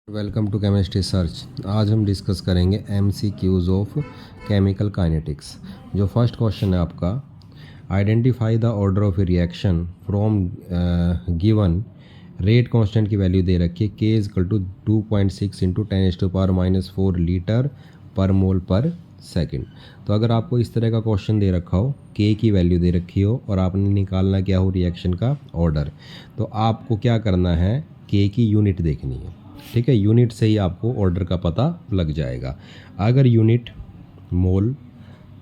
Welcome to chemistry search. आज हम discuss करेंगे MCQs ऑफ केमिकल काइनेटिक्स। जो फर्स्ट क्वेश्चन है आपका, identify the order of reaction from given rate constant की वैल्यू दे रखी है K equal to 2.6 into 10⁻⁻⁴ litre per mole पर सेकेंड। तो अगर आपको इस तरह का क्वेश्चन दे रखा हो, K की वैल्यू दे रखी हो और आपने निकालना क्या हो रिएक्शन का ऑर्डर, तो आपको क्या करना है, K की यूनिट देखनी है। ठीक है, यूनिट से ही आपको ऑर्डर का पता लग जाएगा। अगर यूनिट मोल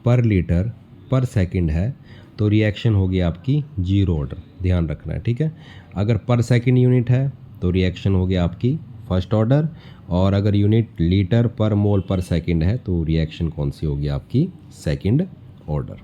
पर लीटर पर सेकंड है तो रिएक्शन होगी आपकी जीरो ऑर्डर, ध्यान रखना है। ठीक है, अगर पर सेकंड यूनिट है तो रिएक्शन होगी आपकी फर्स्ट ऑर्डर, और अगर यूनिट लीटर पर मोल पर सेकंड है तो रिएक्शन कौन सी होगी आपकी second order.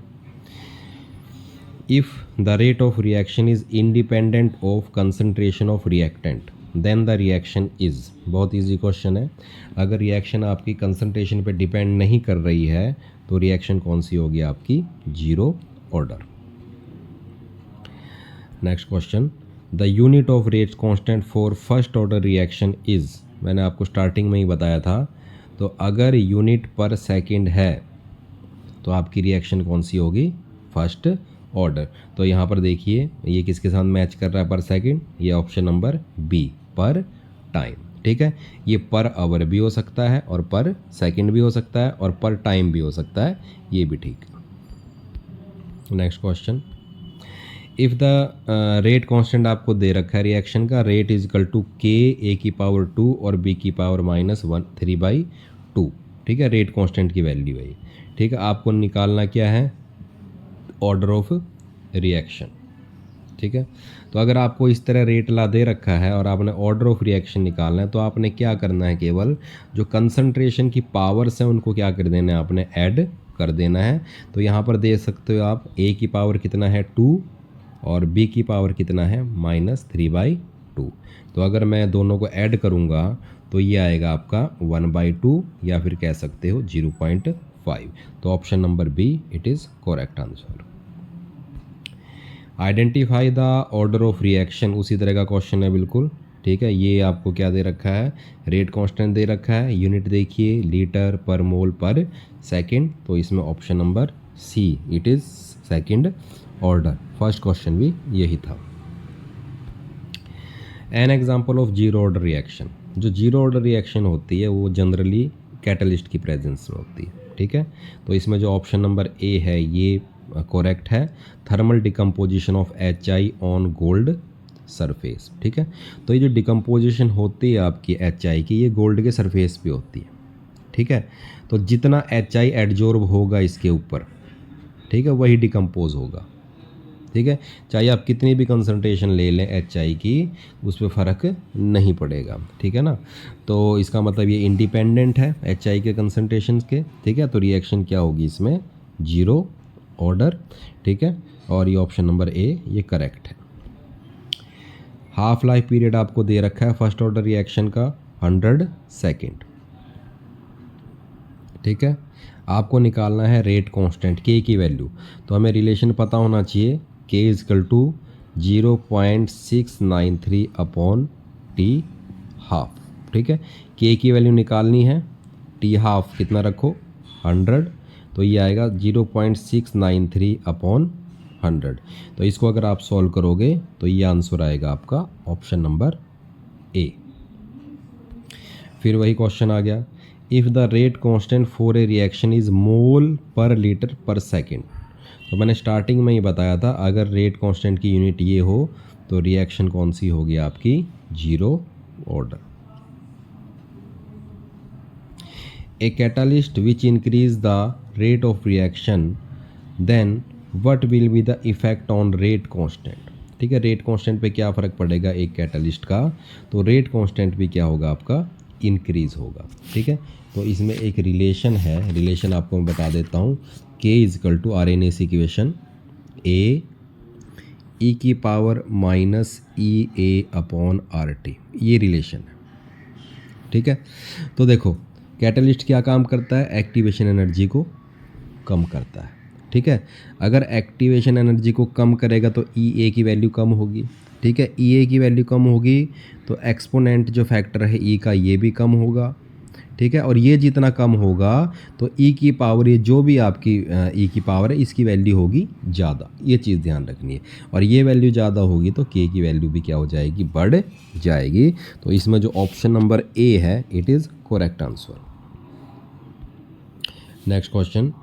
If the rate of reaction is independent of concentration of reactant then the reaction is, बहुत इजी क्वेश्चन है। अगर रिएक्शन आपकी कंसंट्रेशन पे डिपेंड नहीं कर रही है तो रिएक्शन कौन सी होगी आपकी zero order. Next question, the unit of rate constant for first order reaction is, मैंने आपको स्टार्टिंग में ही बताया था। तो अगर यूनिट पर सेकेंड है तो आपकी रिएक्शन कौन सी होगी, फर्स्ट ऑर्डर। तो यहाँ पर देखिए ये किसके साथ मैच कर रहा है पर सेकंड, ये ऑप्शन नंबर बी, पर टाइम। ठीक है, ये पर आवर भी हो सकता है और पर सेकंड भी हो सकता है और पर टाइम भी हो सकता है, ये भी ठीक। Next question, if the rate constant आपको दे रखा है रिएक्शन का, rate is equal to K A⁻² और B⁻−1/3/2। ठीक है, रेट कांस्टेंट की वैल्यू है। ठीक है, आपको निकालना क्या है, ऑर्डर ऑफ रिएक्शन। ठीक है, तो अगर आपको इस तरह रेट ला दे रखा है और आपने ऑर्डर ऑफ रिएक्शन निकालना है तो आपने क्या करना है, केवल जो कंसंट्रेशन की पावर्स हैं उनको क्या कर देना है, आपने ऐड कर देना है। तो यहाँ पर दे सकते हो आप A की पावर कितना है 2 और B की पावर कितना है -3/2। तो अगर मैं दोनों को ऐड करूँगा तो ये आएगा आपका 1/2 या फिर कह सकते हो 0.5। तो option number B it is correct answer. Identify the order of reaction, उसी तरह का क्वेश्चन है बिल्कुल। ठीक है, ये आपको क्या दे रखा है, रेट कांस्टेंट दे रखा है, यूनिट देखिए लीटर पर मोल पर सेकंड। तो इसमें option number see it is second order. First question भी यही था। N example of zero order reaction, जो जीरो ऑर्डर रिएक्शन होती है वो जनरली कैटलिस्ट की प्रेजेंस में होती है। ठीक है, तो इसमें जो ऑप्शन नंबर ए है ये करेक्ट है, thermal decomposition of HI on gold surface. ठीक है, तो ये जो डिकम्पोजिशन होती है आपकी HI की, ये गोल्ड के सरफेस पे होती है। ठीक है, तो जितना HI एडजॉर्ब होगा इसके ऊपर, ठीक है, वही डिकम्पोज होगा। ठीक है, चाहे आप कितनी भी कंसंट्रेशन ले लें HI की, उस पर फ़र्क नहीं पड़ेगा। ठीक है ना, तो इसका मतलब ये इंडिपेंडेंट है HI के कंसंट्रेशन के। ठीक है, तो रिएक्शन क्या होगी इसमें, जीरो ऑर्डर। ठीक है, और ये ऑप्शन नंबर ए ये करेक्ट है। हाफ लाइफ पीरियड आपको दे रखा है फर्स्ट ऑर्डर रिएक्शन का 100 सेकेंड। ठीक है, आपको निकालना है रेट कांस्टेंट K की वैल्यू। तो हमें रिलेशन पता होना चाहिए, K equal to 0.693/T half. ठीक है, K की वैल्यू निकालनी है, T हाफ कितना रखो 100, तो ये आएगा 0.693/100। तो इसको अगर आप सॉल्व करोगे तो ये आंसर आएगा आपका ऑप्शन नंबर ए। फिर वही क्वेश्चन आ गया, if the rate constant for a reaction is mole per litre पर सेकेंड। तो मैंने स्टार्टिंग में ही बताया था, अगर रेट कांस्टेंट की यूनिट ये हो तो रिएक्शन कौन सी होगी आपकी, zero order. A catalyst which increase the rate of reaction then what will be the effect on rate constant. ठीक है, रेट कांस्टेंट पे क्या फ़र्क पड़ेगा एक कैटालिस्ट का, तो रेट कांस्टेंट भी क्या होगा आपका, इंक्रीज होगा। ठीक है, तो इसमें एक रिलेशन है, रिलेशन आपको मैं बता देता हूँ, K equal to RNA equation AE⁻⁻EA/RT, ये रिलेशन है। ठीक है, तो देखो कैटलिस्ट क्या काम करता है, एक्टिवेशन एनर्जी को कम करता है। ठीक है, अगर एक्टिवेशन एनर्जी को कम करेगा तो EA की वैल्यू कम होगी, ठीक है। ई ए की वैल्यू कम होगी तो एक्सपोनेंट जो फैक्टर है ई का ये भी कम होगा, ठीक है। और ये जितना कम होगा तो ई की पावर, ये जो भी आपकी ई की पावर है इसकी वैल्यू होगी ज़्यादा, ये चीज़ ध्यान रखनी है। और ये वैल्यू ज़्यादा होगी तो के की वैल्यू भी क्या हो जाएगी, बढ़ जाएगी। तो इसमें जो ऑप्शन नंबर ए है it is correct answer. Next question,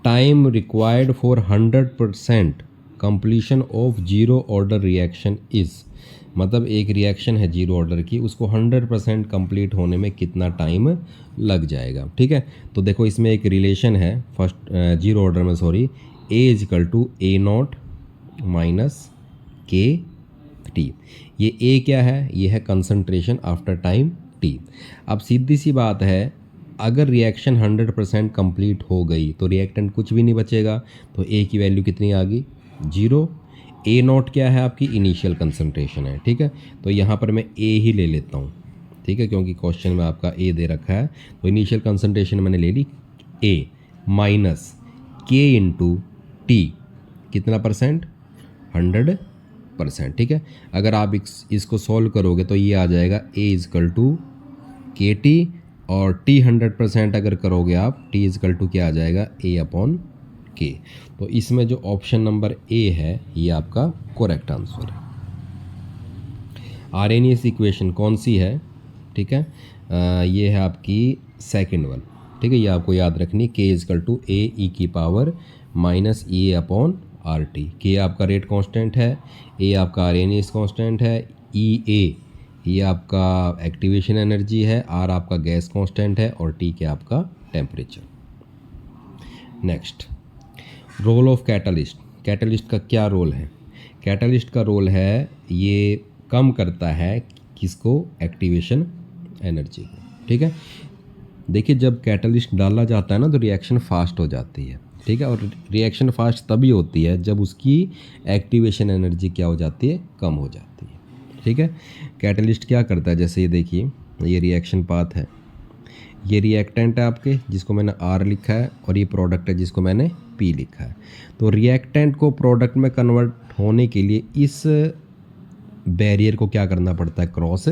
time required for 100% completion of zero order reaction is, मतलब एक रिएक्शन है जीरो ऑर्डर की, उसको 100% कंप्लीट होने में कितना टाइम लग जाएगा, ठीक है। तो देखो इसमें एक रिलेशन है फर्स्ट जीरो ऑर्डर में, sorry, A is equal to A not minus K T. ये ए क्या है, ये है कंसंट्रेशन आफ्टर टाइम टी। अब सीधी सी बात है, अगर रिएक्शन 100% कंप्लीट हो गई तो रिएक्टेंट कुछ भी नहीं बचेगा, तो ए की वैल्यू कितनी आ गई, जीरो। ए नॉट क्या है, आपकी इनिशियल कंसंट्रेशन है, ठीक है। तो यहाँ पर मैं ए ही ले लेता हूँ, ठीक है, क्योंकि क्वेश्चन में आपका ए दे रखा है। तो इनिशियल कंसंट्रेशन मैंने ले ली ए माइनस के इंटू टी, कितना परसेंट, 100%, ठीक है। अगर आप इसको सॉल्व करोगे तो ये आ जाएगा ए इजकल टू के टी, और टी 100% अगर करोगे आप, टी इजकल टू क्या आ जाएगा, ए अपॉन के। तो इसमें जो ऑप्शन नंबर ए है ये आपका करेक्ट आंसर है। आरएनएस इक्वेशन कौन सी है, ठीक है, ये है आपकी सेकंड वन, ठीक है। ये आपको याद रखनी, के इजकल टू ए ई की पावर माइनस ई अपॉन आर टी। के आपका रेट कांस्टेंट है, ए आपका आरएनएस कांस्टेंट है, ई ए ये आपका एक्टिवेशन एनर्जी है, आर आपका गैस कांस्टेंट है, और टी क्या आपका temperature. Next, role of catalyst. Catalyst का क्या रोल है, कैटलिस्ट का रोल है ये कम करता है किसको, एक्टिवेशन एनर्जी को, ठीक है। देखिए जब कैटलिस्ट डाला जाता है ना तो रिएक्शन फास्ट हो जाती है, ठीक है। और रिएक्शन फास्ट तभी होती है जब उसकी एक्टिवेशन एनर्जी क्या हो जाती है, कम हो जाती है, ठीक है। कैटलिस्ट क्या करता है, जैसे ये देखिए, ये रिएक्शन पाथ है, ये रिएक्टेंट है आपके जिसको मैंने आर लिखा है, और ये प्रोडक्ट है जिसको मैंने पी लिखा है। तो रिएक्टेंट को प्रोडक्ट में कन्वर्ट होने के लिए इस बैरियर को क्या करना पड़ता है, क्रॉस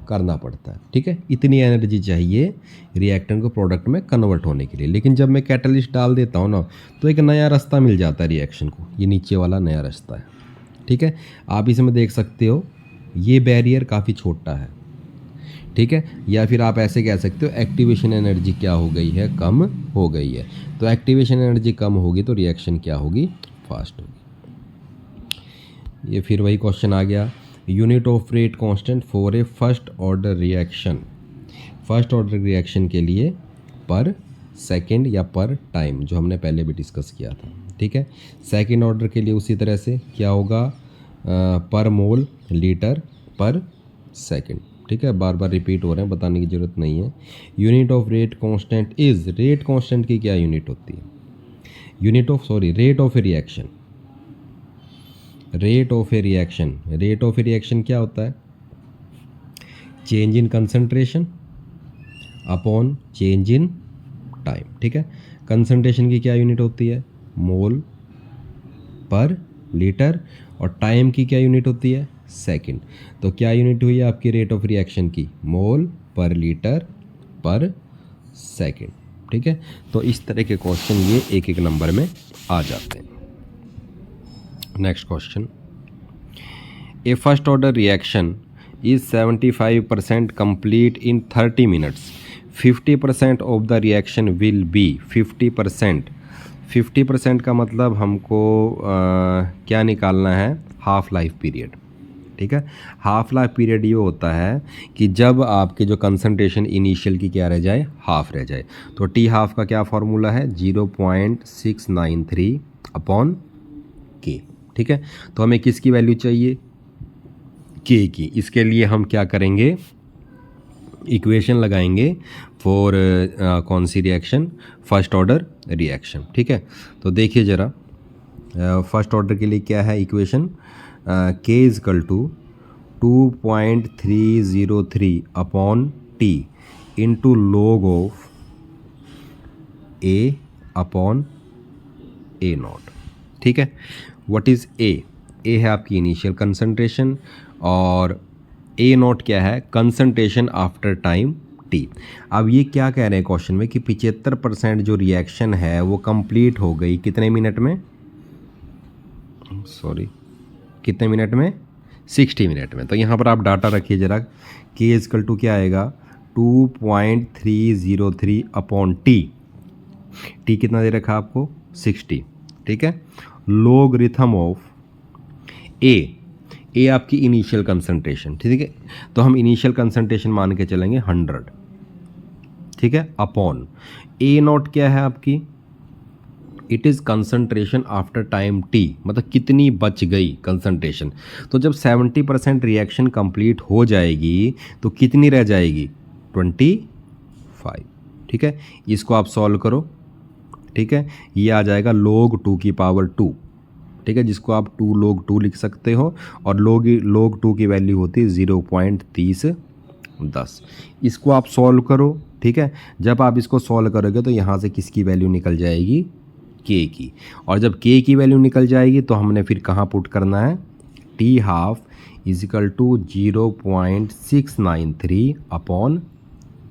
करना पड़ता है, ठीक है। इतनी एनर्जी चाहिए रिएक्टेंट को प्रोडक्ट में कन्वर्ट होने के लिए। लेकिन जब मैं कैटलिस्ट डाल देता हूँ ना तो एक नया रास्ता मिल जाता है रिएक्शन को, ये नीचे वाला नया रास्ता है, ठीक है। आप इसमें देख सकते हो ये बैरियर काफ़ी छोटा है, ठीक है। या फिर आप ऐसे कह सकते हो एक्टिवेशन एनर्जी क्या हो गई है, कम हो गई है। तो एक्टिवेशन एनर्जी कम होगी तो रिएक्शन क्या होगी, फास्ट होगी। ये फिर वही क्वेश्चन आ गया, unit of rate constant for A first order reaction. First order reaction के लिए पर सेकंड या पर टाइम, जो हमने पहले भी डिस्कस किया था, ठीक है। सेकंड ऑर्डर के लिए उसी तरह से क्या होगा, पर मोल लीटर पर सेकंड, ठीक है। बार बार रिपीट हो रहे हैं, बताने की ज़रूरत नहीं है। Unit of rate constant is, rate constant की क्या यूनिट होती है, unit of, sorry, rate of a reaction. Rate of a reaction, rate of a reaction क्या होता है, change in concentration upon change in time, ठीक है। कंसंट्रेशन की क्या यूनिट होती है, मोल पर लीटर, और टाइम की क्या यूनिट होती है, सेकंड। तो क्या यूनिट हुई आपकी रेट ऑफ रिएक्शन की, मोल पर लीटर पर सेकंड, ठीक है। तो इस तरह के क्वेश्चन ये एक एक नंबर में आ जाते हैं। Next question, A first order reaction is 75% complete in 30 minutes, 50% of the reaction will be 50%। 50% का मतलब हमको क्या निकालना है, हाफ लाइफ पीरियड, ठीक है। हाफ लाइफ पीरियड ये होता है कि जब आपके जो कंसंट्रेशन इनिशियल की क्या रह जाए, हाफ रह जाए। तो टी हाफ का क्या फॉर्मूला है, 0.693 अपॉन के, ठीक है। तो हमें किसकी वैल्यू चाहिए, के की। इसके लिए हम क्या करेंगे, इक्वेशन लगाएंगे फॉर कौन सी रिएक्शन, फर्स्ट ऑर्डर रिएक्शन, ठीक है। तो देखिए ज़रा, फर्स्ट ऑर्डर के लिए क्या है equation, K is equal to 2.303 upon T into log of A upon A not, ठीक है। व्हाट इज़ ए, ए है आपकी इनिशियल कंसंट्रेशन और ए नॉट क्या है, कंसंट्रेशन आफ्टर टाइम टी। अब ये क्या कह रहे हैं क्वेश्चन में कि 75% जो रिएक्शन है वो कंप्लीट हो गई कितने मिनट में, सॉरी कितने मिनट में, 60 मिनट में। तो यहाँ पर आप डाटा रखिए ज़रा, के इजकल टू क्या आएगा 2.303 अपॉन टी, टी कितना दे रखा आपको 60, ठीक है। लोगरिथम ऑफ ए आपकी इनिशियल कंसंट्रेशन, ठीक है, तो हम इनिशियल कंसंट्रेशन मान के चलेंगे 100, ठीक है, अपॉन ए नॉट क्या है आपकी, it is concentration after time T, मतलब कितनी बच गई कंसंट्रेशन। तो जब 70% रिएक्शन कंप्लीट हो जाएगी तो कितनी रह जाएगी 25, ठीक है। इसको आप सॉल्व करो, ठीक है, ये आ जाएगा log 2 की पावर 2, ठीक है, जिसको आप 2 log 2 लिख सकते हो और log 2 की वैल्यू होती है 0.3010। इसको आप सॉल्व करो, ठीक है। जब आप इसको सॉल्व करोगे तो यहाँ से किसकी वैल्यू निकल जाएगी, के की, और जब के की वैल्यू निकल जाएगी तो हमने फिर कहाँ पुट करना है, T half equal to 0.693 upon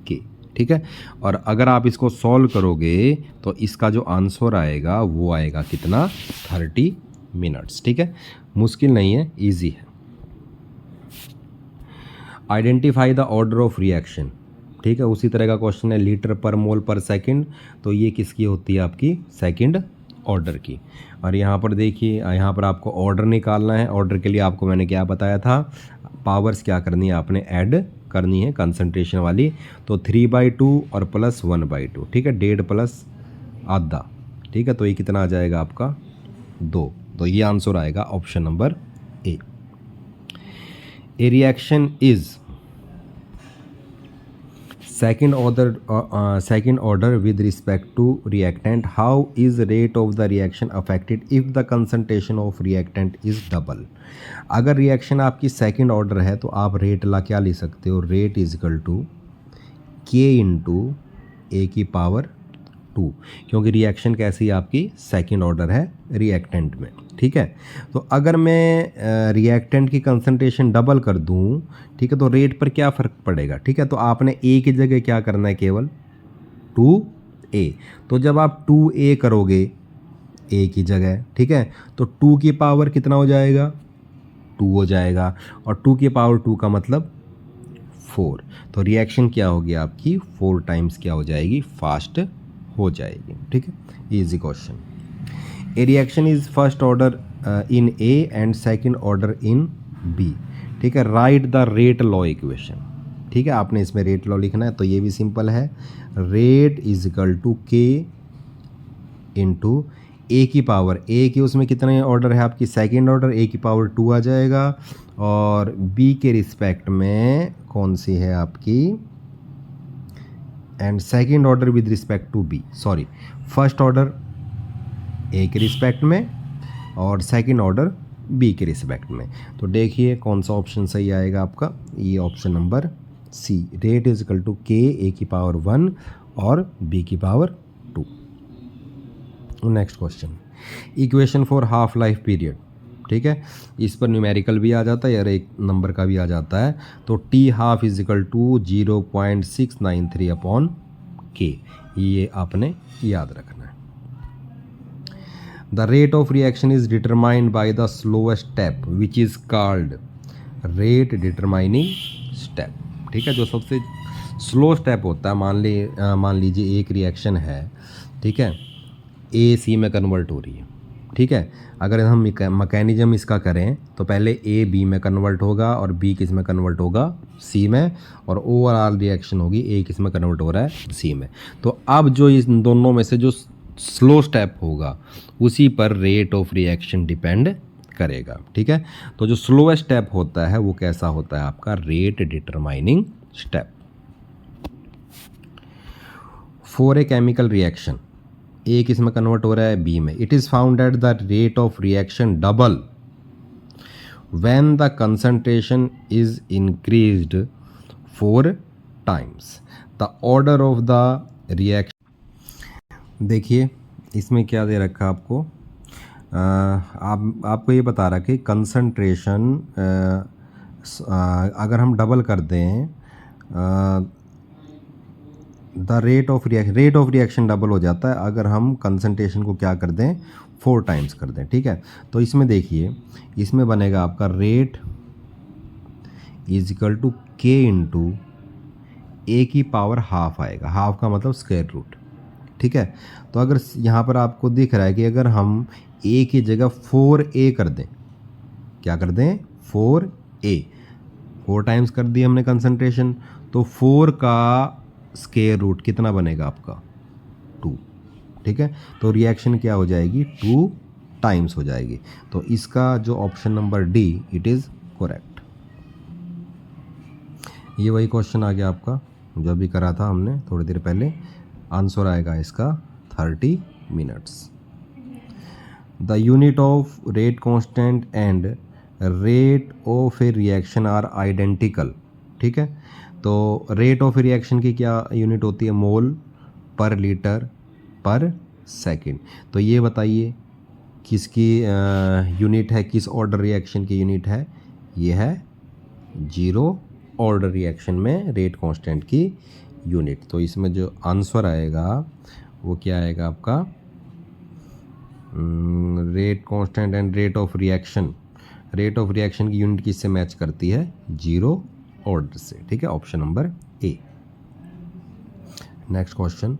K, ठीक है। और अगर आप इसको सॉल्व करोगे तो इसका जो आंसर आएगा वो आएगा कितना 30 मिनट्स, ठीक है। मुश्किल नहीं है, इजी है। Identify the order of reaction, ठीक है, उसी तरह का क्वेश्चन है लीटर पर मोल पर सेकंड, तो ये किसकी होती है आपकी सेकंड ऑर्डर की। और यहाँ पर देखिए, यहाँ पर आपको ऑर्डर निकालना है। ऑर्डर के लिए आपको मैंने क्या बताया था, पावर्स क्या करनी है आपने ऐड करनी है कंसंट्रेशन वाली, तो 3/2 और प्लस 1/2, ठीक है, 1.5 प्लस आधा, ठीक है, तो ये कितना आ जाएगा आपका 2। तो ये आंसर आएगा option number A. A reaction is second order with respect to reactant. How is rate of the reaction affected if the concentration of reactant is double? अगर रिएक्शन आपकी सेकंड ऑर्डर है तो आप रेट ला क्या लिख सकते हो, रेट इज इक्वल टू के इंटू ए की पावर 2, क्योंकि रिएक्शन कैसी आपकी सेकंड ऑर्डर है रिएक्टेंट में, ठीक है। तो अगर मैं रिएक्टेंट की कंसंट्रेशन डबल कर दूं, ठीक है, तो रेट पर क्या फ़र्क पड़ेगा, ठीक है। तो आपने ए की जगह क्या करना है, केवल 2a। तो जब आप 2a करोगे ए की जगह, ठीक है, तो 2 की पावर कितना हो जाएगा 2 हो जाएगा, और 2 की पावर 2 का मतलब 4। तो रिएक्शन क्या होगी आपकी 4 टाइम्स क्या हो जाएगी, फास्ट हो जाएगी, ठीक है। Easy question. A reaction is first order in A and second order in B, ठीक है। Write the rate law equation, ठीक है, आपने इसमें रेट लॉ लिखना है, तो ये भी सिंपल है, रेट इज इक्वल टू के इंटू ए की पावर, ए की उसमें कितने ऑर्डर है आपकी सेकंड ऑर्डर, ए की पावर 2 आ जाएगा, और बी के रिस्पेक्ट में कौन सी है आपकी, and second order with respect to B, sorry first order A के रिस्पेक्ट में और सेकंड ऑर्डर बी के रिस्पेक्ट में। तो देखिए कौन सा ऑप्शन सही आएगा आपका, ये option number C, rate is equal to K A की पावर 1 और बी की power 2। Next question, equation for half life period, ठीक है, इस पर न्यूमेरिकल भी आ जाता है और एक नंबर का भी आ जाता है। तो T half is equal to 0.693 upon K, ये आपने याद रखना है। The rate of reaction is determined by the slowest step which is called rate determining step, ठीक है। जो सबसे स्लो स्टेप होता है, मान लीजिए एक रिएक्शन है, ठीक है, ए सी में कन्वर्ट हो रही है, ठीक है। अगर हम मैकेनिज्म इसका करें तो पहले ए बी में कन्वर्ट होगा और बी किस में कन्वर्ट होगा, सी में, और ओवरऑल रिएक्शन होगी ए किस में कन्वर्ट हो रहा है, सी में। तो अब जो इस दोनों में से जो स्लो स्टेप होगा उसी पर रेट ऑफ रिएक्शन डिपेंड करेगा, ठीक है। तो जो स्लोएस्ट स्टेप होता है वो कैसा होता है आपका, rate determining step. For a chemical reaction, A किस में कन्वर्ट हो रहा है, बी में, it is found at the rate of reaction double when the concentration is increased 4 times the order of the reaction. देखिए इसमें क्या दे रखा आपको, आपको ये बता रहा कि कंसंट्रेशन अगर हम डबल कर दें the rate of reaction double हो जाता है अगर हम कंसंट्रेशन को क्या कर दें 4 टाइम्स कर दें। ठीक है, तो इसमें देखिए, इसमें बनेगा आपका रेट इज इक्वल टू के इंटू ए की पावर हाफ आएगा। हाफ का मतलब स्क्वायर रूट। ठीक है, तो अगर यहाँ पर आपको दिख रहा है कि अगर हम ए की जगह 4a कर दें, क्या कर दें 4a, 4 टाइम्स कर दिए हमने कंसंट्रेशन, तो 4 का स्क्वायर रूट कितना बनेगा आपका 2। ठीक है, तो रिएक्शन क्या हो जाएगी 2 टाइम्स हो जाएगी। तो इसका जो option number D it is correct. ये वही क्वेश्चन आ गया आपका जो अभी करा था हमने थोड़ी देर पहले। आंसर आएगा इसका 30 minutes. The unit of rate constant and rate of a reaction are identical. ठीक है, तो रेट ऑफ रिएक्शन की क्या यूनिट होती है, मोल पर लीटर पर सेकंड। तो ये बताइए किसकी यूनिट है, किस ऑर्डर रिएक्शन की यूनिट है, ये है 0 ऑर्डर रिएक्शन में रेट कांस्टेंट की यूनिट। तो इसमें जो आंसर आएगा वो क्या आएगा आपका, rate constant and rate of reaction. Rate of reaction की यूनिट किससे मैच करती है, 0 ऑर्डर से। ठीक है, option number A. Next question,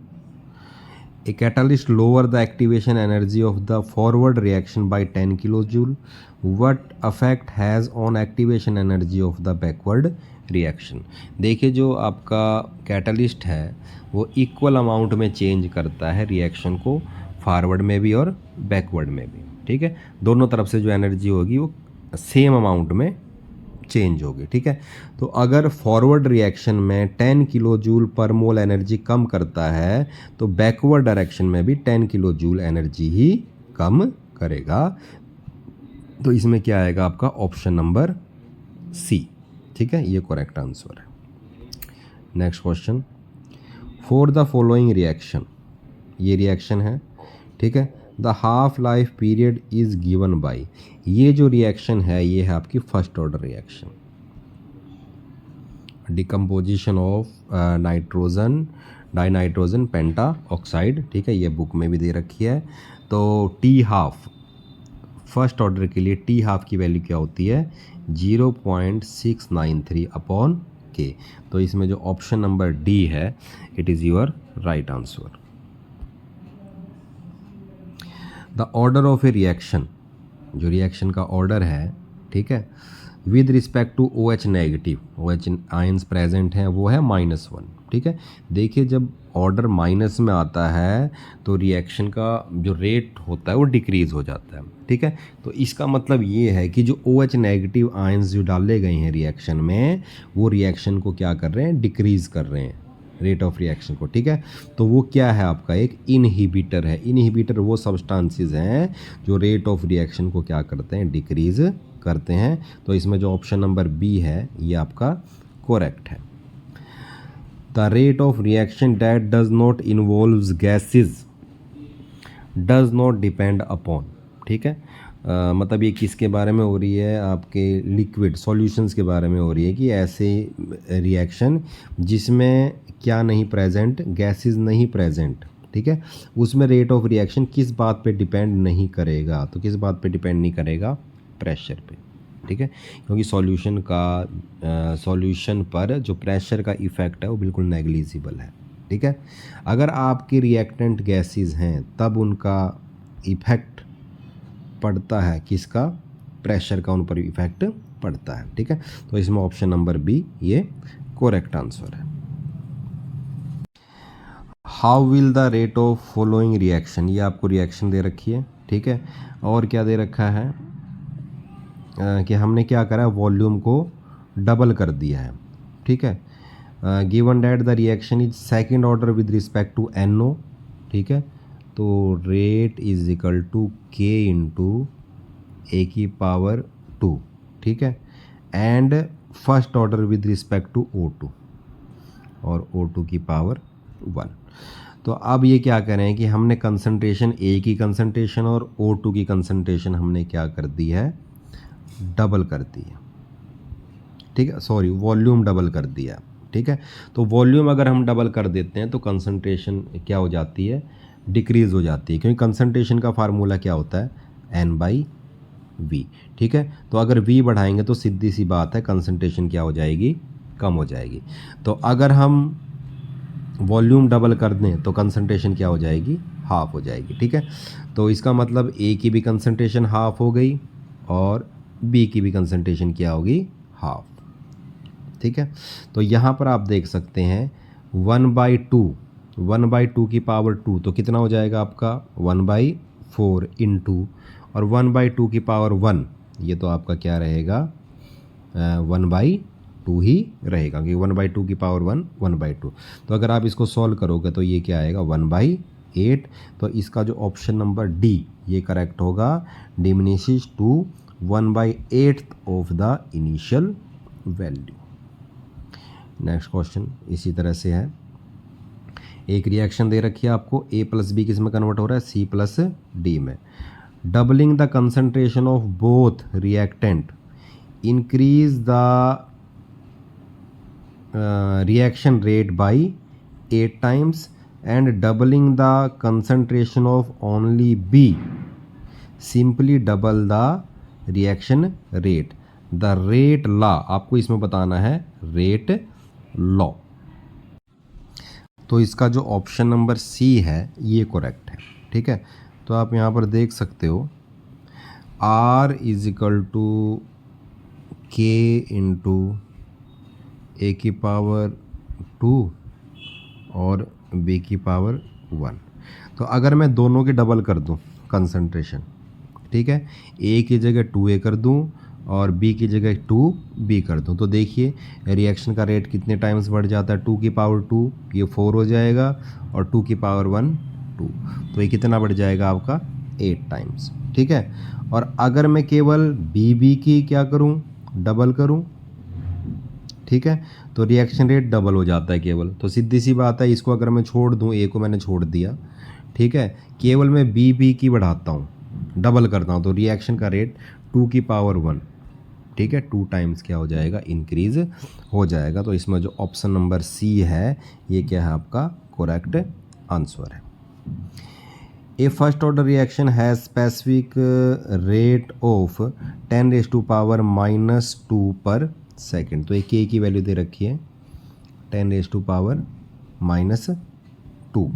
a catalyst lower the activation energy of the forward reaction by 10 kilo joule, what affect has on activation energy of the backward reaction. देखिए, जो आपका catalyst है वो इक्वल अमाउंट में change करता है reaction को, forward में भी और बैकवर्ड में भी। ठीक है, दोनों तरफ से जो एनर्जी होगी वो सेम अमाउंट में चेंज होगी। ठीक है, तो अगर फॉरवर्ड रिएक्शन में 10 किलो जूल पर मोल एनर्जी कम करता है तो बैकवर्ड डायरेक्शन में भी 10 किलो जूल एनर्जी ही कम करेगा। तो इसमें क्या आएगा आपका ऑप्शन नंबर सी। ठीक है, ये करेक्ट आंसर है। Next question, for the following reaction, ये रिएक्शन है। ठीक है, the half life period is given by, ये जो रिएक्शन है ये है आपकी first order reaction, decomposition of nitrogen dinitrogen penta oxide. ठीक है, ये बुक में भी दे रखी है। तो टी हाफ फर्स्ट ऑर्डर के लिए टी हाफ की वैल्यू क्या होती है, 0.693 अपॉन के। तो इसमें जो ऑप्शन नंबर डी है it is your right answer. The order of a reaction, जो रिएक्शन का ऑर्डर है, ठीक है, with respect to OH negative, OH ions present हैं, वो है -1। ठीक है, देखिए जब ऑर्डर माइनस में आता है तो रिएक्शन का जो रेट होता है वो डिक्रीज़ हो जाता है। ठीक है, तो इसका मतलब ये है कि जो OH नेगेटिव आयंस जो डाले गए हैं रिएक्शन में, वो रिएक्शन को क्या कर रहे हैं, डिक्रीज़ कर रहे हैं रेट ऑफ रिएक्शन को। ठीक है, तो वो क्या है आपका एक इनहिबिटर है। इनहिबिटर वो सब्सटेंसेस हैं जो रेट ऑफ रिएक्शन को क्या करते हैं, डिक्रीज़ करते हैं। तो इसमें जो ऑप्शन नंबर बी है ये आपका करेक्ट है। The rate of reaction that does not involves gases does not depend upon. ठीक है, मतलब ये किसके बारे में हो रही है, आपके लिक्विड सॉल्यूशंस के बारे में हो रही है कि ऐसे रिएक्शन जिसमें क्या नहीं प्रेजेंट, गैसेस नहीं प्रेजेंट। ठीक है, उसमें रेट ऑफ रिएक्शन किस बात पे डिपेंड नहीं करेगा, तो किस बात पे डिपेंड नहीं करेगा, प्रेशर पे। ठीक है, क्योंकि सॉल्यूशन पर जो प्रेशर का इफ़ेक्ट है वो बिल्कुल नेग्लिजिबल है। ठीक है, अगर आपके रिएक्टेंट गैसेस हैं तब उनका इफ़ेक्ट पड़ता है किसका, प्रेशर का उन पर इफ़ेक्ट पड़ता है। ठीक है, तो इसमें ऑप्शन नंबर बी ये करेक्ट आंसर है। How will the rate of following reaction, ये आपको रिएक्शन दे रखी है। ठीक है, और क्या दे रखा है कि हमने क्या करा, वॉल्यूम को डबल कर दिया है। ठीक है, given that the reaction is second order with respect to NO। ठीक है, तो rate is equal to K into A की पावर 2। ठीक है, and first order with respect to O2 और O2 की पावर 1। तो अब ये क्या कह रहे हैं कि हमने कंसंट्रेशन ए की कंसंट्रेशन और O2 की कंसंट्रेशन हमने क्या कर दी है, डबल कर दी है, ठीक है, सॉरी वॉल्यूम डबल कर दिया, ठीक है। तो वॉल्यूम अगर हम डबल कर देते हैं तो कंसंट्रेशन क्या हो जाती है, डिक्रीज़ हो जाती है, क्योंकि कंसंट्रेशन का फार्मूला क्या होता है, N/V, ठीक है। तो अगर V बढ़ाएंगे तो सीधी सी बात है कंसंट्रेशन क्या हो जाएगी, कम हो जाएगी। तो अगर हम वॉल्यूम डबल कर दें तो कंसंट्रेशन क्या हो जाएगी, हाफ हो जाएगी, ठीक है। तो इसका मतलब A की भी कंसंट्रेशन हाफ हो गई और B की भी कंसंट्रेशन क्या होगी, हाफ, ठीक है। तो यहाँ पर आप देख सकते हैं 1/2 की पावर 2 तो कितना हो जाएगा आपका 1/4 इंटू, और 1/2 की पावर 1 ये तो आपका क्या रहेगा 1/2 ही रहेगा, क्योंकि 1/2 की पावर 1/2। तो अगर आप इसको सॉल्व करोगे तो ये क्या आएगा 1/8। तो इसका जो ऑप्शन नंबर डी ये करेक्ट होगा, diminishes to 1/8 of the initial value. Next question इसी तरह से है, एक रिएक्शन दे रखी है आपको, A + B किस में कन्वर्ट हो रहा है, C + D में। Doubling the concentration of both reactant increase the reaction rate by 8 times and doubling the concentration of only B simply double the reaction rate. The rate law आपको इसमें बताना है रेट लॉ। तो इसका जो option number C है ये correct है, ठीक है। तो आप यहाँ पर देख सकते हो R = K इंटू A की पावर 2 और B की पावर 1। तो अगर मैं दोनों की डबल कर दूं कंसंट्रेशन, ठीक है, A की जगह 2A कर दूं और B की जगह 2B कर दूं, तो देखिए रिएक्शन का रेट कितने टाइम्स बढ़ जाता है, 2 की पावर 2 ये 4 हो जाएगा और 2 की पावर 1 2, तो ये कितना बढ़ जाएगा आपका 8 टाइम्स, ठीक है। और अगर मैं केवल BB की क्या करूं, डबल करूं, ठीक है, तो रिएक्शन रेट डबल हो जाता है केवल। तो सीधी सी बात है, इसको अगर मैं छोड़ दूं, A को मैंने छोड़ दिया, ठीक है, केवल मैं BB की बढ़ाता हूं, डबल करता हूं, तो रिएक्शन का रेट 2 की पावर 1, ठीक है, 2 टाइम्स क्या हो जाएगा, इंक्रीज हो जाएगा। तो इसमें जो ऑप्शन नंबर C है ये क्या है आपका करेक्ट आंसर है। A first order reaction has specific rate of 10⁻⁻² per second. तो एक K की वैल्यू दे रखी है 10⁻²,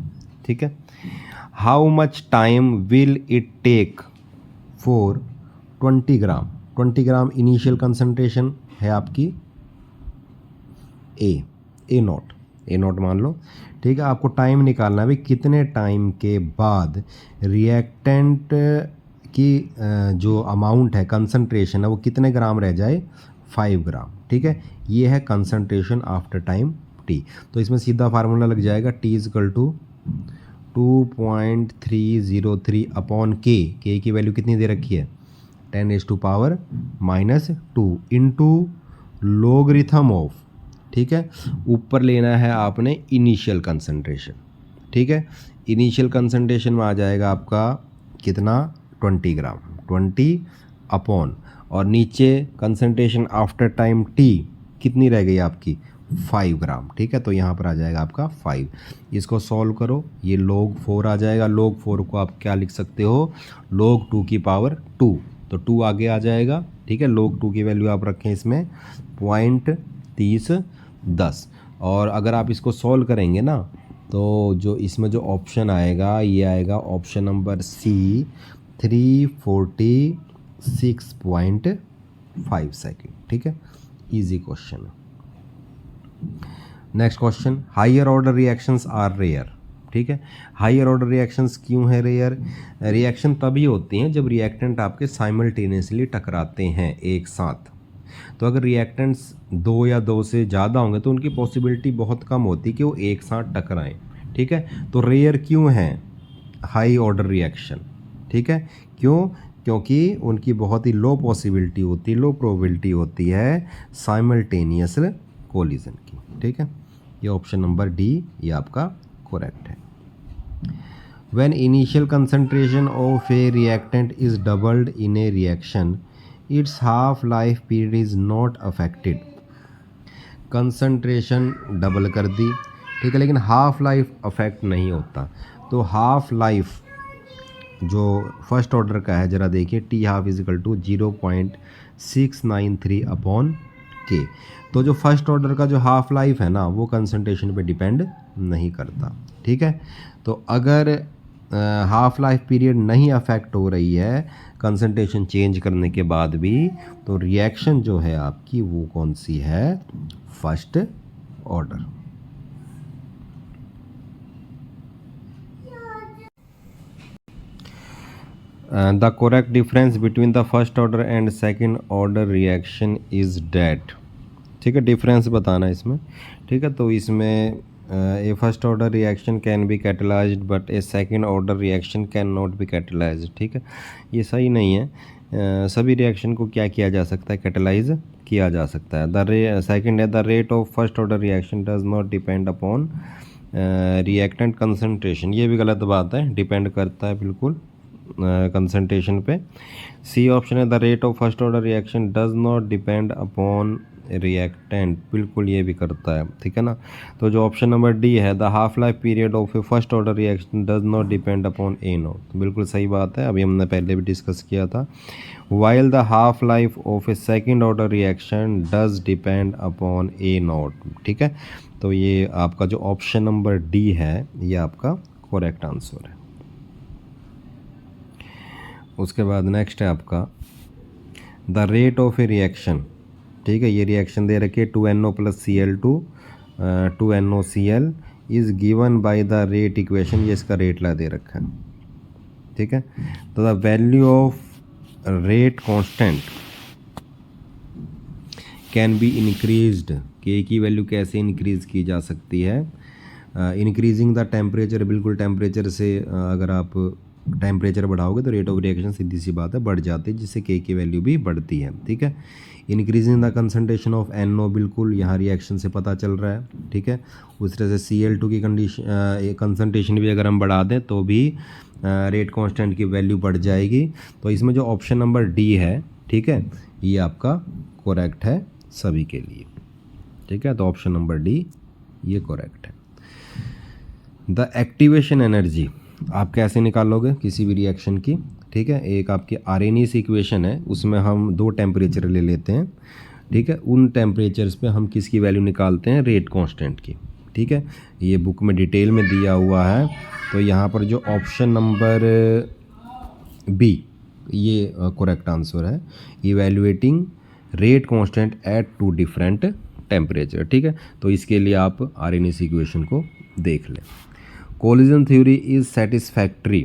ठीक है। How much time will it take for 20 gram, 20 gram initial concentration है आपकी ए नॉट मान लो, ठीक है। आपको टाइम निकालना है भाई कितने टाइम के बाद रिएक्टेंट की जो अमाउंट है कंसंट्रेशन है वो कितने ग्राम रह जाए, 5 ग्राम, ठीक है। ये है कंसंट्रेशन आफ्टर टाइम T। तो इसमें सीधा फार्मूला लग जाएगा T = 2.303 अपॉन K की वैल्यू कितनी दे रखी है 10⁻² इंटू लोगरिथम ऑफ, ठीक है, ऊपर लेना है आपने इनिशियल कंसंट्रेशन, ठीक है। इनिशियल कंसंट्रेशन में आ जाएगा आपका कितना 20 ग्राम, 20 अपॉन, और नीचे कंसंट्रेशन आफ्टर टाइम T कितनी रह गई आपकी 5 ग्राम, ठीक है। तो यहाँ पर आ जाएगा आपका 5। इसको सॉल्व करो, ये log 4 आ जाएगा। log 4 को आप क्या लिख सकते हो, log 2 की पावर 2, तो 2 आगे आ जाएगा, ठीक है। log 2 की वैल्यू आप रखें इसमें 0.3010, और अगर आप इसको सॉल्व करेंगे ना तो जो इसमें जो ऑप्शन आएगा ये आएगा ऑप्शन नंबर C 346.5 सेकेंड, ठीक है। इजी क्वेश्चन है। Next question, higher order reactions are rare, ठीक है। हायर ऑर्डर रिएक्शंस क्यों है रेयर, रिएक्शन तभी होती हैं जब रिएक्टेंट आपके साइमल्टेनियसली टकराते हैं एक साथ। तो अगर रिएक्टेंट्स 2 या 2 से ज़्यादा होंगे तो उनकी पॉसिबिलिटी बहुत कम होती कि वो एक साथ टकराएं, ठीक है। तो रेयर क्यों है हाई ऑर्डर रिएक्शन, ठीक है, क्यों, क्योंकि उनकी बहुत ही लो पॉसिबिलिटी होती है, लो प्रोबेबिलिटी होती है साइमल्टेनियस कोलिजन की, ठीक है। ये ऑप्शन नंबर डी ये आपका करेक्ट है। When initial concentration of a reactant is doubled in a reaction, its half life period is not affected. Concentration double कर दी, ठीक है, लेकिन हाफ लाइफ अफेक्ट नहीं होता। तो हाफ लाइफ जो फर्स्ट ऑर्डर का है ज़रा देखिए, T half equal to 0.693 upon K. तो जो फर्स्ट ऑर्डर का जो हाफ लाइफ है ना वो कंसंट्रेशन पे डिपेंड नहीं करता, ठीक है। तो अगर हाफ लाइफ पीरियड नहीं अफेक्ट हो रही है कंसंट्रेशन चेंज करने के बाद भी, तो रिएक्शन जो है आपकी वो कौन सी है, first order. The correct difference between the first order and second order reaction is that, ठीक है, डिफरेंस बताना इसमें, ठीक है। तो इसमें a first order reaction can be catalysed but a second order reaction can not be catalysed, ठीक है, ये सही नहीं है। सभी रिएक्शन को क्या किया जा सकता है, कैटलाइज किया जा सकता है। द सेकंड है the rate of first order reaction does not depend upon reactant concentration, ये भी गलत बात है, डिपेंड करता है बिल्कुल कंसंट्रेशन पे। सी ऑप्शन है the rate of first order reaction does not depend upon reactant, बिल्कुल ये भी करता है, ठीक है ना। तो जो ऑप्शन नंबर डी है the half life period of A first order reaction does not depend upon A not, तो बिल्कुल सही बात है, अभी हमने पहले भी डिस्कस किया था। While the half life of A second order reaction does depend upon A not, ठीक है। तो ये आपका जो ऑप्शन नंबर डी है ये आपका करेक्ट आंसर है। उसके बाद नेक्स्ट है आपका the rate of a reaction, ठीक है, ये रिएक्शन दे रखी है 2NO + Cl2 2NOCl is given by the rate equation, ये इसका रेट ला दे रखा है, ठीक है। तो the value of rate constant can be increased, के की वैल्यू कैसे इंक्रीज की जा सकती है, इंक्रीजिंग द टेम्परेचर, बिल्कुल टेम्परेचर से अगर आप टेम्परेचर बढ़ाओगे तो रेट ऑफ रिएक्शन सीधी सी बात है बढ़ जाती है, जिससे के की वैल्यू भी बढ़ती है, ठीक है। Increasing the concentration of NO, बिल्कुल यहाँ रिएक्शन से पता चल रहा है, ठीक है। उस तरह से Cl2 की कंसंट्रेशन भी अगर हम बढ़ा दें तो भी रेट कांस्टेंट की वैल्यू बढ़ जाएगी। तो इसमें जो ऑप्शन नंबर डी है, ठीक है, ये आपका करेक्ट है सभी के लिए, ठीक है। तो ऑप्शन नंबर डी ये करेक्ट है। द एक्टिवेशन एनर्जी आप कैसे निकालोगे किसी भी रिएक्शन की, ठीक है। एक आपकी आर्हेनियस इक्वेशन है, उसमें हम 2 टेम्परेचर ले लेते हैं, ठीक है। उन टेम्परेचर्स पे हम किसकी वैल्यू निकालते हैं, रेट कांस्टेंट की, ठीक है। ये बुक में डिटेल में दिया हुआ है। तो यहाँ पर जो ऑप्शन नंबर बी ये करेक्ट आंसर है, evaluating rate constant eight 2 different temperature, ठीक है। तो इसके लिए आप आर्हेनियस इक्वेशन को देख लें। Collision theory is satisfactory,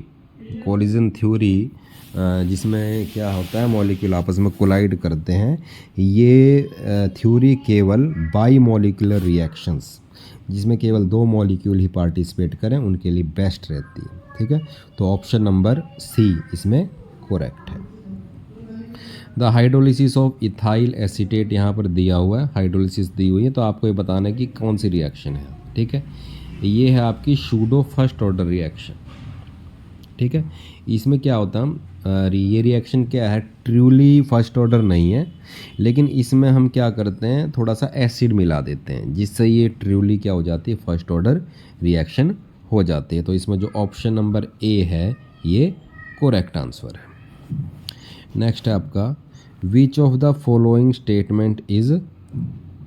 collision theory जिसमें क्या होता है मॉलिक्यूल आपस में कोलाइड करते हैं, ये थ्योरी केवल बाई मॉलिक्यूलर रिएक्शंस, जिसमें केवल 2 मॉलिक्यूल ही पार्टिसिपेट करें उनके लिए बेस्ट रहती है, ठीक है। तो ऑप्शन नंबर सी इसमें करेक्ट है। The hydrolysis of ethyl acetate यहाँ पर दिया हुआ है, हाइड्रोलिसिस दी हुई है, तो आपको ये बताना है कि कौन सी रिएक्शन है, ठीक है। ये है आपकी सूडो फर्स्ट ऑर्डर रिएक्शन, ठीक है। इसमें क्या होता है, ये रिएक्शन क्या है, ट्रूली फर्स्ट ऑर्डर नहीं है, लेकिन इसमें हम क्या करते हैं थोड़ा सा एसिड मिला देते हैं, जिससे ये ट्रूली क्या हो जाती है, फर्स्ट ऑर्डर रिएक्शन हो जाती है। तो इसमें जो ऑप्शन नंबर ए है ये करेक्ट आंसर है। नेक्स्ट है आपका which of the following statement is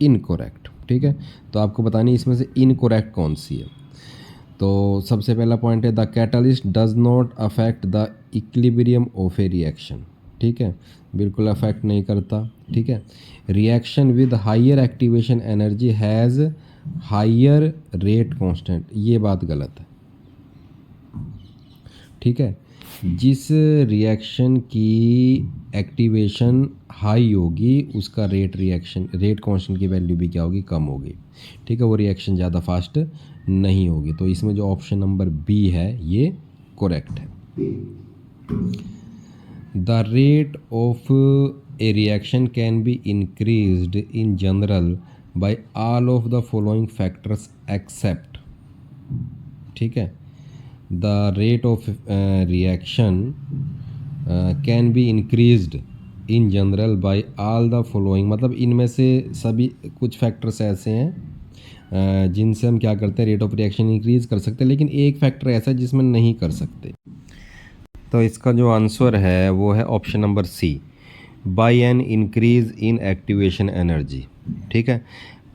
incorrect, ठीक है। तो आपको बतानी इसमें से इनकरेक्ट कौन सी है। तो सबसे पहला पॉइंट है the catalyst does not affect the equilibrium of a reaction, ठीक है, बिल्कुल अफेक्ट नहीं करता, ठीक है। Reaction with higher activation energy has higher rate constant, ये बात गलत है, ठीक है। जिस रिएक्शन की एक्टिवेशन हाई होगी उसका रेट कांस्टेंट की वैल्यू भी क्या होगी, कम होगी, ठीक है, वो रिएक्शन ज़्यादा फास्ट नहीं होगी। तो इसमें जो ऑप्शन नंबर बी है ये करेक्ट है। The rate of a reaction can be increased in general by all of the following factors except, ठीक है। The rate of reaction can be increased in general by all the following, मतलब इनमें से सभी कुछ factors ऐसे हैं जिनसे हम क्या करते हैं, रेट ऑफ रिएक्शन इंक्रीज कर सकते हैं, लेकिन एक फैक्टर ऐसा है जिसमें नहीं कर सकते। तो इसका जो आंसर है वो है option number C, by an increase in activation energy. ठीक है,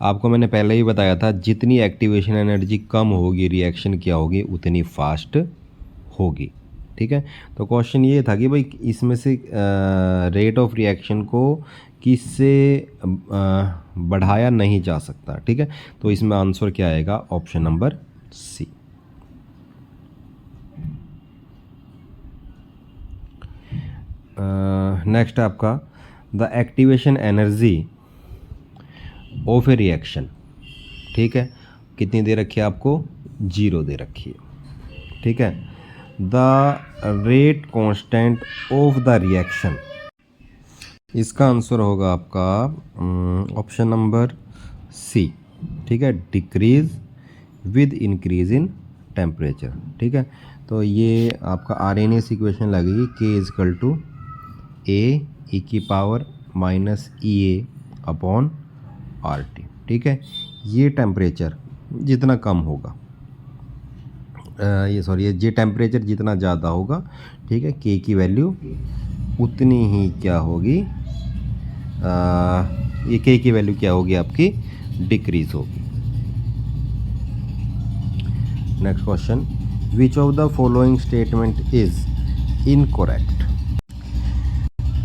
आपको मैंने पहले ही बताया था जितनी एक्टिवेशन एनर्जी कम होगी रिएक्शन क्या होगी, उतनी फास्ट होगी। ठीक है, तो क्वेश्चन ये था कि भाई इसमें से रेट ऑफ रिएक्शन को किससे बढ़ाया नहीं जा सकता। ठीक है, तो इसमें आंसर क्या आएगा, ऑप्शन नंबर सी। नेक्स्ट आपका the activation energy of a reaction. ठीक है, कितनी दे रखी है आपको, 0 दे रखी है। ठीक है, the rate constant of the reaction, इसका आंसर होगा आपका ऑप्शन नंबर सी। ठीक है, decrease with increase in temperature. ठीक है, तो ये आपका आरएनएस इक्वेशन लगेगी, के इजकल टू ए ई की पावर माइनस ई ए अपॉन आर टी। ठीक है, ये टेम्परेचर जितना कम होगा ये टेम्परेचर जितना ज़्यादा होगा, ठीक है, के की वैल्यू उतनी ही क्या होगी, ये के की वैल्यू क्या होगी आपकी, डिक्रीज होगी। Next question, which of the following statement is incorrect.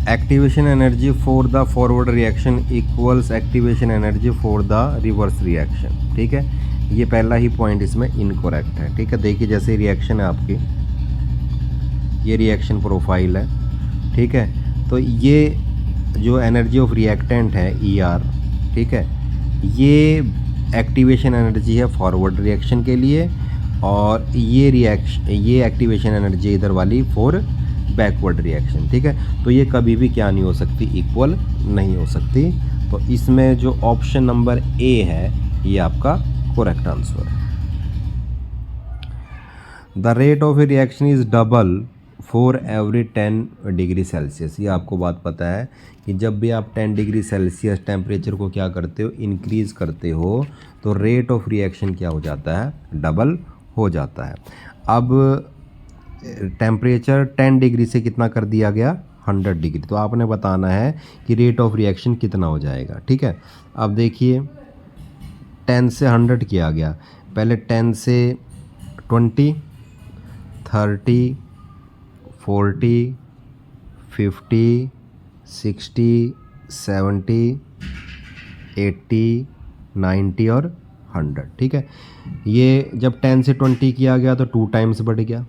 Activation energy for the forward reaction equals activation energy for the reverse reaction. ठीक है, ये पहला ही पॉइंट इसमें इनकरेक्ट है। ठीक है, देखिए जैसे रिएक्शन है आपकी, ये रिएक्शन प्रोफाइल है। ठीक है, तो ये जो एनर्जी ऑफ रिएक्टेंट है ई आर, ठीक है, ये एक्टिवेशन एनर्जी है फॉरवर्ड रिएक्शन के लिए, और ये एक्टिवेशन एनर्जी इधर वाली फॉर बैकवर्ड रिएक्शन। ठीक है, तो ये कभी भी क्या नहीं हो सकती, इक्वल नहीं हो सकती। तो इसमें जो ऑप्शन नंबर ए है ये आपका करेक्ट आंसर है। The rate of a reaction is double for every 10 degree Celsius. ये आपको बात पता है कि जब भी आप 10 डिग्री सेल्सियस टेम्परेचर को क्या करते हो, इंक्रीज़ करते हो, तो रेट ऑफ रिएक्शन क्या हो जाता है, डबल हो जाता है। अब टेम्परेचर 10 डिग्री से कितना कर दिया गया, 100 डिग्री, तो आपने बताना है कि रेट ऑफ रिएक्शन कितना हो जाएगा। ठीक है, अब देखिए 10 से 100 किया गया, पहले 10 से 20, 30, 40, 50, 60, 70, 80, 90 और 100। ठीक है, ये जब 10 से 20 किया गया तो 2 टाइम्स बढ़ गया।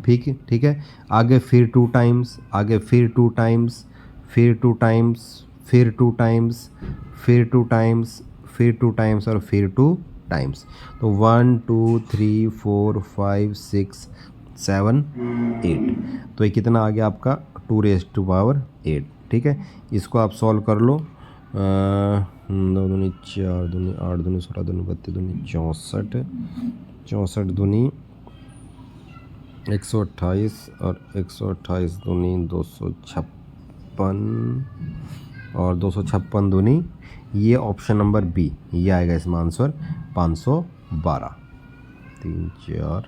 ठीक है, आगे फिर 2 टाइम्स, आगे फिर 2 टाइम्स, फिर 2 टाइम्स, फिर 2 टाइम्स, फिर 2 टाइम्स, फिर 2 टाइम्स और फिर 2 टाइम्स। तो 1 2 3 4 5 6 7 8, तो ये कितना आ गया आपका 2⁻8। ठीक है, इसको आप सॉल्व कर लो, 9 दूनी 4 दूनी 8 दूनी 16 दूनी 32 दूनी 64, 64 दूनी 128 और 128 दूनी 256 और 256 दूनी, ये ऑप्शन नंबर बी, ये आएगा इसमें आंसर 512। 3 4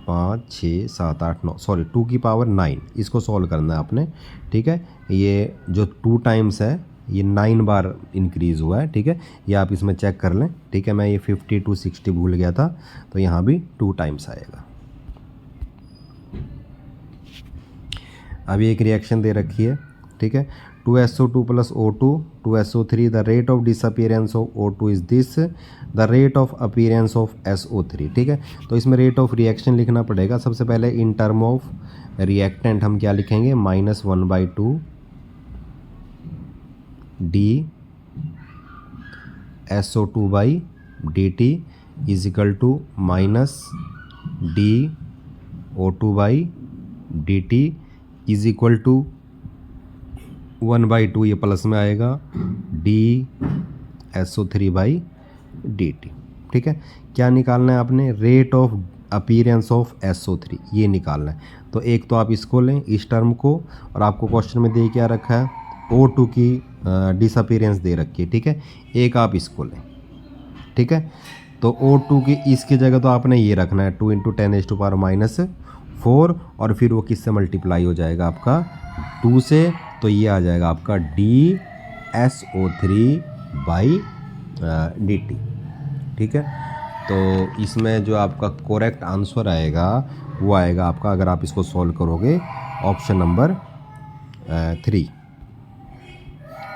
5 6 7 8 9, सॉरी 2 की पावर 9, इसको सॉल्व करना है आपने। ठीक है, ये जो 2 टाइम्स है ये 9 बार इंक्रीज़ हुआ है। ठीक है, ये आप इसमें चेक कर लें। ठीक है, मैं ये 50 to 60 भूल गया था, तो यहाँ भी 2 टाइम्स आएगा। अभी एक रिएक्शन दे रखी है। ठीक है, 2SO2 + O2 2SO3, the rate of disappearance of O2 is this, the rate of appearance of SO3। ठीक है, तो इसमें रेट ऑफ रिएक्शन लिखना पड़ेगा। सबसे पहले इन टर्म ऑफ रिएक्टेंट हम क्या लिखेंगे, -1/2 d SO2/dt is equal to -d O2/dt is equal to 1/2, ये प्लस में आएगा, d SO3/dt। ठीक है, क्या निकालना है आपने, rate of appearance of SO3 ये निकालना है। तो एक तो आप इसको लें इस टर्म को, और आपको क्वेश्चन में दे क्या रखा है, O2 की डिसअपीयरेंस दे रखी है, ठीक है। एक आप इसको लें, ठीक है। तो O2 की इसकी जगह तो आपने ये रखना है 2 × 10⁻⁴, और फिर वो किससे मल्टीप्लाई हो जाएगा आपका 2 से, तो ये आ जाएगा आपका DSO3/dt, ठीक है। तो इसमें जो आपका करेक्ट आंसर आएगा वो आएगा आपका, अगर आप इसको सॉल्व करोगे, ऑप्शन नंबर 3,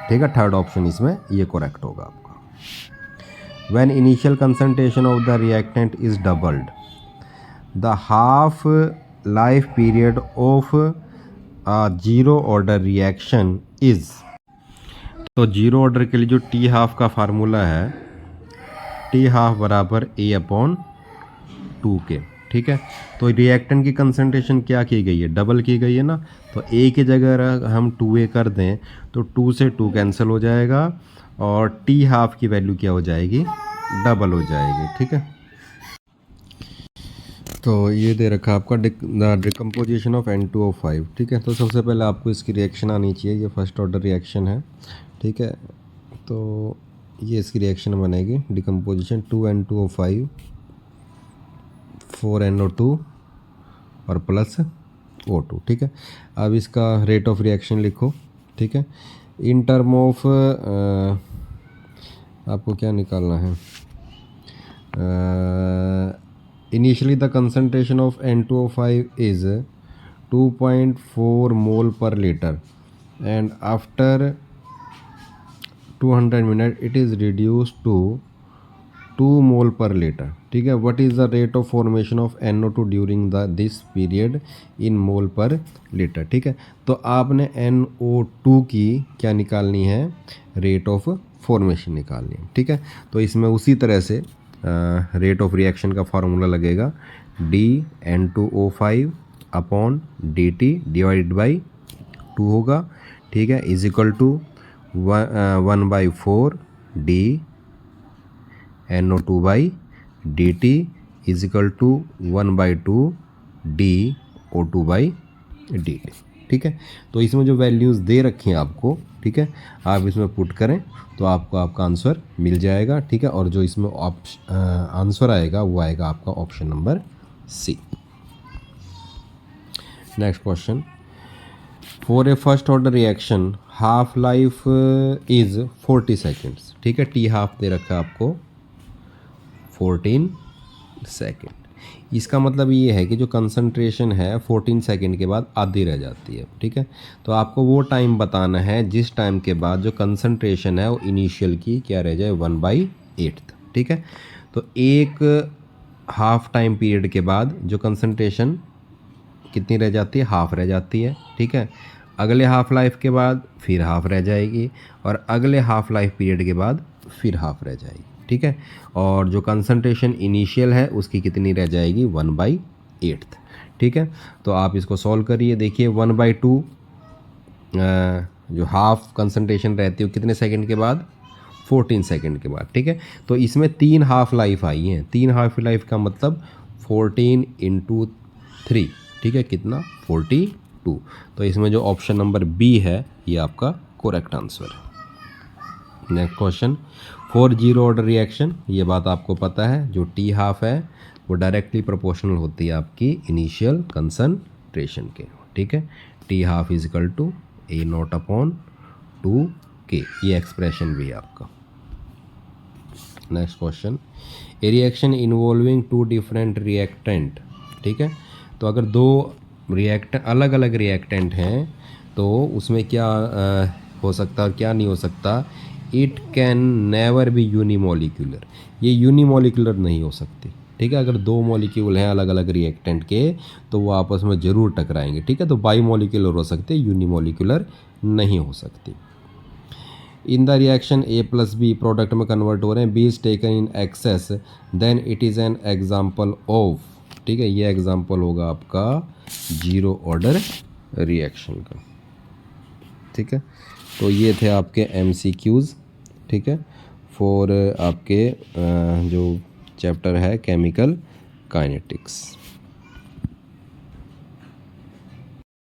ठीक है। थर्ड ऑप्शन इसमें ये करेक्ट होगा आपका। When initial concentration of the reactant is doubled, the half life period of a zero order reaction is। तो जीरो ऑर्डर के लिए जो टी हाफ का फार्मूला है, टी हाफ बराबर A/2K, ठीक है। तो रिएक्टेंट की कंसंट्रेशन क्या की गई है, डबल की गई है ना। तो A की जगह हम 2A कर दें तो 2 से 2 कैंसिल हो जाएगा, और टी हाफ की वैल्यू क्या हो जाएगी, डबल हो जाएगी, ठीक है। तो ये दे रखा आपका डिकम्पोजिशन ऑफ N2O5, ठीक है। तो सबसे पहले आपको इसकी रिएक्शन आनी चाहिए, ये फर्स्ट ऑर्डर रिएक्शन है, ठीक है। तो ये इसकी रिएक्शन बनेगी, डिकम्पोजिशन 2N2O5 4NO2 और प्लस O2, ठीक है। अब इसका रेट ऑफ रिएक्शन लिखो, ठीक है। इन टर्म ऑफ आपको क्या निकालना है, initially the concentration of N2O5 is 2.4 mole per litre, and after 200 minute it is reduce to 2 mole per litre, ठीक है। What is the rate of formation of NO2 during this period in mole per litre, ठीक है। तो आपने NO2 की क्या निकालनी है, रेट ऑफ फॉर्मेशन निकालनी है, ठीक है। तो इसमें उसी तरह से रेट ऑफ रिएक्शन का फार्मूला लगेगा, DN2O5/dt डिवाइडेड बाई 2 होगा, ठीक है, is equal to 1/4 DNO2/dt is equal to 1/2 DO2/dt, ठीक है। तो इसमें जो वैल्यूज़ दे रखी हैं आपको, ठीक है, आप इसमें पुट करें तो आपको आपका आंसर मिल जाएगा, ठीक है। और जो इसमें आंसर आएगा वो आएगा आपका option number C। Next question, for a first order reaction half life is 40 seconds, ठीक है। टी हाफ दे रखा है आपको 14 सेकेंड। इसका मतलब ये है कि जो कंसंट्रेशन है 14 सेकेंड के बाद आधी रह जाती है, ठीक है। तो आपको वो टाइम बताना है जिस टाइम के बाद जो कंसंट्रेशन है वो इनिशियल की क्या रह जाए, 1/8, ठीक है। तो एक हाफ टाइम पीरियड के बाद जो कंसंट्रेशन कितनी रह जाती है, हाफ रह जाती है, ठीक है। अगले हाफ लाइफ के बाद फिर हाफ रह जाएगी, और अगले हाफ लाइफ पीरियड के बाद फिर हाफ रह जाएगी, ठीक है। और जो कंसंट्रेशन इनिशियल है उसकी कितनी रह जाएगी, 1/8, ठीक है। तो आप इसको सॉल्व करिए, देखिए 1/2 जो हाफ कंसंट्रेशन रहती है वो कितने सेकंड के बाद, 14 सेकंड के बाद, ठीक है। तो इसमें 3 हाफ लाइफ आई हैं, 3 हाफ लाइफ का मतलब 14 × 3, ठीक है, कितना, 42। तो इसमें जो ऑप्शन नंबर B है ये आपका करेक्ट आंसर है। Next question, for zero order reaction, ये बात आपको पता है, जो टी हाफ है वो डायरेक्टली प्रोपोर्शनल होती है आपकी इनिशियल कंसंट्रेशन के, ठीक है। T half is equal to A0/2K, ये एक्सप्रेशन भी है आपका। नेक्स्ट क्वेश्चन, ए रिएक्शन इन्वॉल्विंग 2 डिफरेंट रिएक्टेंट, ठीक है। तो अगर 2 रिएक्टेंट अलग अलग रिएक्टेंट हैं तो उसमें क्या हो सकता है, क्या नहीं हो सकता, it can never be unimolecular, ये यूनिमोलिकुलर नहीं हो सकती, ठीक है। अगर 2 मॉलिक्यूल हैं अलग अलग रिएक्टेंट के तो वो आपस में ज़रूर टकराएंगे, ठीक है। तो बाई मॉलिक्यूलर हो सकते, यूनिमोलिकुलर नहीं हो सकती। In the reaction A+B product में कन्वर्ट हो रहे हैं, B is taken in excess, then it is an example of, ठीक है। ये एग्जाम्पल होगा आपका जीरो ऑर्डर रिएक्शन का, ठीक है। तो ये थे आपके MCQs, ठीक है, फॉर आपके जो चैप्टर है केमिकल काइनेटिक्स।